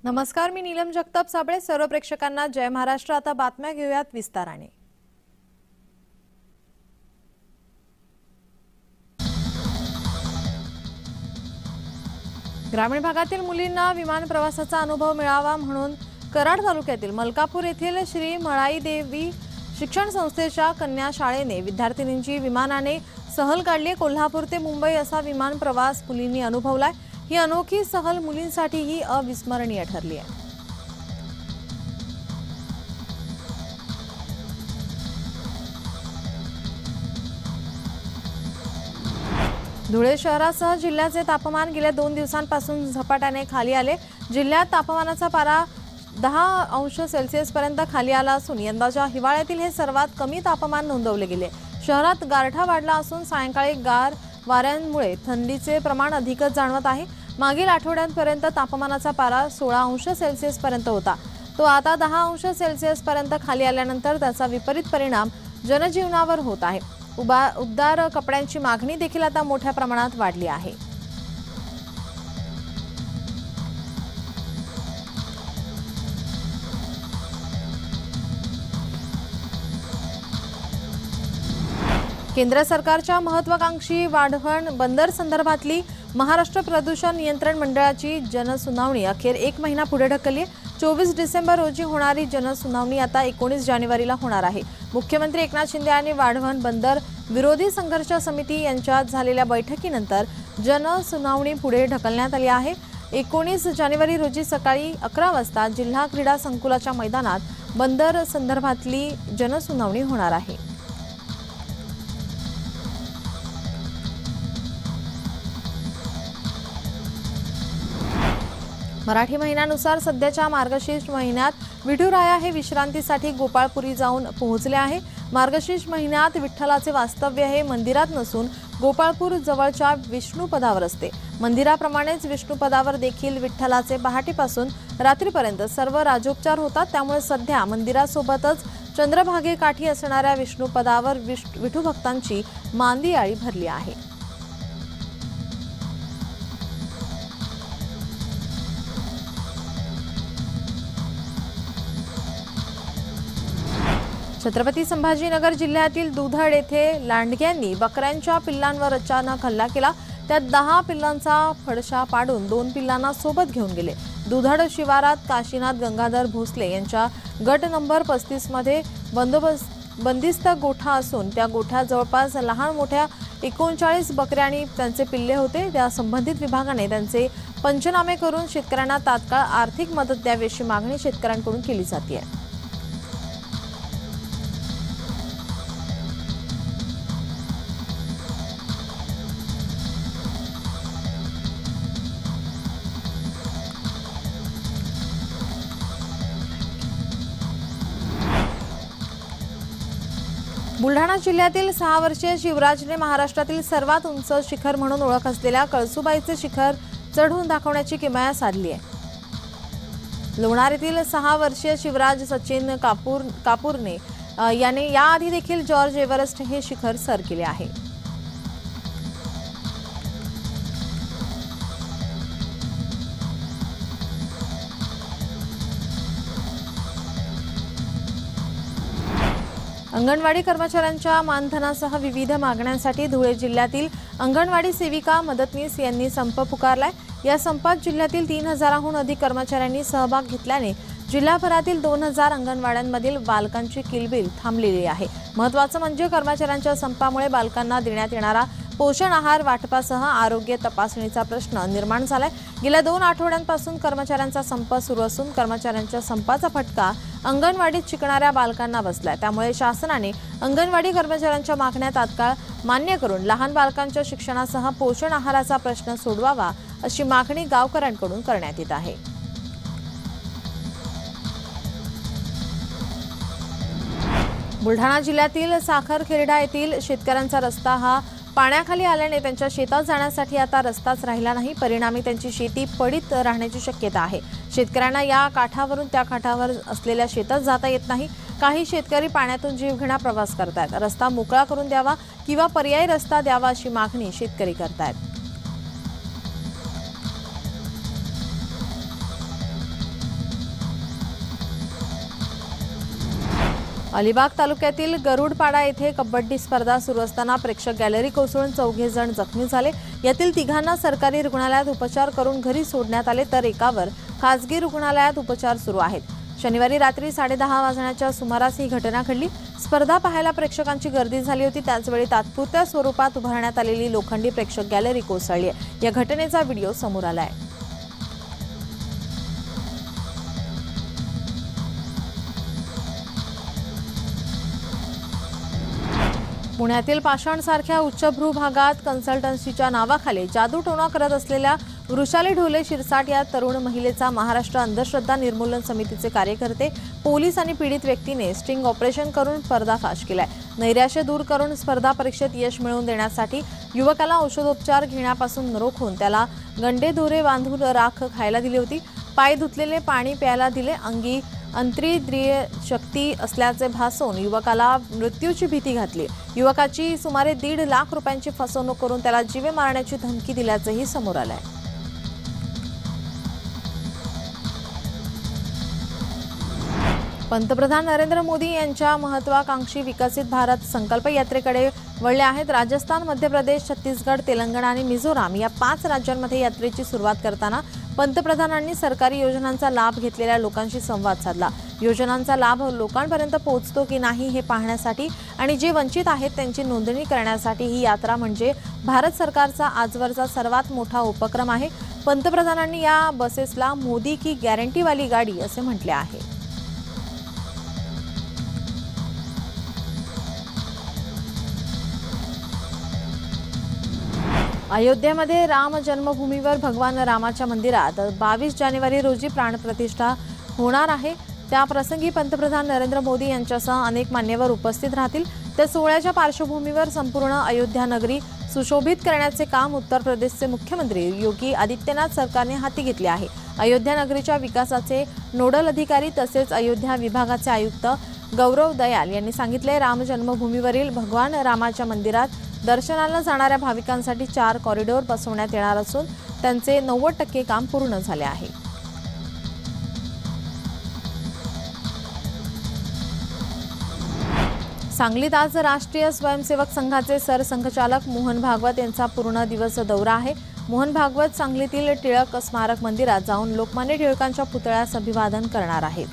नमस्कार, मी नीलम जगताप साबळे. सर्व प्रेक्षकांना जय महाराष्ट्र. आता बातम्या घेऊयात विस्ताराने. ग्रामीण भागातील मुलींना विमान प्रवासाचा अनुभव मिळावा म्हणून कराड तालुक्यातील मलकापूर येथील श्री मळाई देवी शिक्षण संस्थेच्या कन्या शाळेने विद्यार्थिनींची विमानाने सहल काढली. कोल्हापूर ते मुंबई असा विमान प्रवास मुलींनी अनुभवलाय. ही अनोखी सहल मुलींसाठीही अविस्मरणीय ठरली आहे. धुळे शहरासह जिल्ह्याचे तापमान गेल्या 2 दिवसांपासून झपाट्याने खाली आले. जिल्ह्यात तापमानाचा पारा 10 अंश सेल्सिअस पर्यंत खाली आला असून यंदाच्या हिवाळ्यातील हे सर्वात कमी तापमान नोंदवले गेले. शहरात गारठा वाढला असून सायंकाळी गार वाऱ्यांमुळे थंडीचे प्रमाण अधिकच जाणवत आहे. मागील आठवड्यांपर्यंत तापमानाचा पारा 16 अंश सेल्सिअस पर्यंत होता. तो आता 10 अंश सेल्सिअस पर्यंत खाली आल्यानंतर त्याचा विपरीत परिणाम जनजीवनावर होत आहे. उबदार कपड्यांची मागणी देखील आता मोठ्या प्रमाणात वाढली आहे. केंद्र सरकारच्या महत्त्वाकांक्षी वाढवण बंदर संदर्भातली महाराष्ट्र प्रदूषण नियंत्रण मंडळाची जनसुनावणी अखेर 1 महिना पुढे ढकलली. 24 डिसेंबर रोजी होणारी जनसुनावणी आता 19 जानेवारीला होणार आहे. मुख्यमंत्री एकनाथ शिंदे आणि वाढवण बंदर विरोधी संघर्ष समिती यांच्यात झालेल्या बैठकीनंतर जनसुनावणी पुढे ढकलण्यात आली आहे. 19 जानेवारी रोजी सकाळी 11 वाजता जिल्हा क्रीडा संकुलाच्या मैदानात बंदर संदर्भातली जनसुनावणी होणार आहे. मराठी महिन्यानुसार सध्याच्या मार्गशीर्ष महिन्यात विठुराया हे विश्रांतीसाठी गोपाळपुरी जाऊन पोहोचले आहे. मार्गशीर्ष महिन्यात विठ्ठलाचे वास्तव्य हे मंदिरात नसून गोपाळपूर जवळच्या विष्णुपदावर असते. मंदिराप्रमाणेच विष्णुपदावर देखील विठ्ठलाचे पहाटेपासून रात्रीपर्यंत सर्व राजोपचार होतात. त्यामुळे सध्या मंदिरासोबतच चंद्रभागेकाठी असणाऱ्या विष्णुपदावर विठू भक्तांची मांदियाळी भरली आहे. छत्रपती संभाजीनगर जिल्ह्यातील दुधड येथे लांडग्यांनी बकऱ्यांच्या पिल्लांवर अचानक हल्ला केला. त्यात 10 पिल्लांचा फडशा पाडून 2 पिल्लांना सोबत घेऊन गेले. दुधड शिवारात काशीनाथ गंगाधर भोसले यांच्या गट नंबर 35 मध्ये बंदिस्त गोठा असून त्या गोठ्यात जवळपास लहान मोठ्या 39 बकऱ्या आणि त्यांचे पिल्ले होते. त्या संबंधित विभागाने त्यांचे पंचनामे करून शेतकऱ्यांना तात्काळ आर्थिक मदत द्यावी अशी मागणी शेतकऱ्यांकडून केली जाते. बुलढाणा जिल्ह्यातील 6 वर्षीय शिवराजने महाराष्ट्रातील सर्वात उंच शिखर म्हणून ओळख असलेल्या कळसुबाईचे शिखर चढून दाखवण्याची किमया साधली आहे. लोणार येथील 6 वर्षीय शिवराज सचिन कापूरने याने याआधी देखील जॉर्ज एव्हरेस्ट हे शिखर सर केले आहे. अंगणवाडी कर्मचाऱ्यांच्या मानधनासह विविध मागण्यांसाठी धुळे जिल्ह्यातील अंगणवाडी सेविका मदतनीस यांनी संप पुकारलाय. या संपात जिल्ह्यातील 3000हून अधिक कर्मचाऱ्यांनी सहभाग घेतल्याने जिल्हाभरातील 2000 अंगणवाड्यांमधील बालकांची किलबिल थांबलेली आहे. महत्त्वाचं म्हणजे कर्मचाऱ्यांच्या संपामुळे बालकांना देण्यात येणारा पोषण आहार वाटपासह आरोग्य तपासणीचा प्रश्न निर्माण झालाय. गेल्या 2 आठवड्यांपासून कर्मचाऱ्यांचा संप सुरू असून कर्मचाऱ्यांच्या संपाचा फटका अंगणवाडीत शिकणाऱ्या बालकांना बसलाय. त्यामुळे शासनाने अंगणवाडी कर्मचाऱ्यांच्या मागण्या तात्काळ मान्य करून लहान बालकांच्या शिक्षणासह पोषण आहाराचा प्रश्न सोडवावा अशी मागणी गावकऱ्यांकडून करण्यात येत आहे. बुलढाणा जिल्ह्यातील साखरखेर्डा येथील शेतकऱ्यांचा रस्ता हा पाण्याखाली आल्याने त्यांच्या शेतात जाण्यासाठी आता रस्ताच राहिला नाही. परिणामी त्यांची शेती पडीत राहण्याची शक्यता आहे. शेतकऱ्यांना या काठावरून त्या काठावर असलेल्या शेतात जाता येत नाही. काही शेतकरी पाण्यातून जीवघेणा प्रवास करतात. रस्ता मोकळा करून द्यावा किंवा पर्यायी रस्ता द्यावा अशी मागणी शेतकरी करतात. अलिबाग तालुक्यातील गरुडपाडा येथे कबड्डी स्पर्धा सुरू असताना प्रेक्षक गॅलरी कोसळून 4 जण जखमी झाले। यातील 3 सरकारी रुग्णालयात उपचार करून घरी सोडण्यात आले, तर एकावर खासगी रुग्णालयात उपचार सुरू आहेत। शनिवारी रात्री 10:30 वाजण्याच्या सुमारास ही घटना घडली। स्पर्धा पाहायला प्रेक्षकांची गर्दी झाली होती। त्याचवेळी तात्पुरत्या स्वरूपात उभारण्यात आलेली लोखंडी प्रेक्षक गॅलरी कोसळली आहे। या घटनेचा व्हिडिओ समोर आला आहे। पुण्यातील पाषाणसारख्या उच्चभ्रू भागात कन्सल्टन्सीच्या नावाखाली जादूटोणा करत असलेल्या वृषाली ढोले शिरसाट या तरुण महिलेचा महाराष्ट्र अंधश्रद्धा निर्मूलन समितीचे कार्यकर्ते, पोलीस आणि पीडित व्यक्तीने स्टिंग ऑपरेशन करून पर्दाफाश केलाय। नैराश्य दूर करून स्पर्धा परीक्षेत यश मिळवून देण्यासाठी युवकाला औषधोपचार घेण्यापासून रोखून त्याला गंडे दोरे बांधून राख खायला दिली होती। पाय धुतलेले पाणी प्यायला दिले। अंगी अंतरिंद्रिय शक्ती असल्याचे भासून युवकाला मृत्यूची भीती घातली। युवकाची सुमारे 1.5 लाख रुपयांची फसवणूक करून त्याला जीवे मारण्याची धमकी दिल्याचेही समोर आले आहे। पंतप्रधान नरेंद्र मोदी यांच्या महत्त्वाकांक्षी विकसित भारत संकल्प यात्रेकडे वळले आहेत। राजस्थान, मध्य प्रदेश, छत्तीसगड, तेलंगणा आणि मिझोराम या 5 राज्यांमध्ये यात्रेची सुरुवात करताना पंतप्रधानांनी सरकारी योजनांचा लाभ घेतलेल्या लोकांशी संवाद साधला। योजनांचा लाभ लोकांपर्यंत पोहोचतो की नाही हे पाहण्यासाठी आणि जे वंचित आहेत त्यांची नोंदणी करण्यासाठी ही यात्रा म्हणजे भारत सरकारचा आजवरचा सर्वात मोठा उपक्रम आहे। पंतप्रधानांनी या बसेसला मोदी की गॅरंटीवाली गाडी असे म्हटले आहे। अयोध्येमध्ये राम जन्मभूमीवर भगवान रामाच्या मंदिरात 22 जानेवारी रोजी प्राणप्रतिष्ठा होणार आहे। त्या प्रसंगी पंतप्रधान नरेंद्र मोदी यांच्यासह अनेक मान्यवर उपस्थित राहतील। त्या सोहळ्याच्या पार्श्वभूमीवर संपूर्ण अयोध्या नगरी सुशोभित करण्याचे काम उत्तर प्रदेशचे मुख्यमंत्री योगी आदित्यनाथ सरकारने हाती घेतले आहे। अयोध्या नगरीच्या विकासाचे नोडल अधिकारी तसेच अयोध्या विभागाचे आयुक्त गौरव दयाल यांनी सांगितले, राम जन्मभूमीवरील भगवान रामाच्या मंदिरात दर्शनाला जाणाऱ्या भाविकांसाठी 4 कॉरिडॉर बसवण्यात येणार असून त्यांचे 90% काम पूर्ण झाले आहे। सांगलीत आज राष्ट्रीय स्वयंसेवक संघाचे सरसंघचालक मोहन भागवत यांचा पूर्ण दिवस दौरा आहे। मोहन भागवत सांगलीतील टिळक स्मारक मंदिरात जाऊन लोकमान्य टिळकांच्या पुतळ्यास अभिवादन करणार आहेत।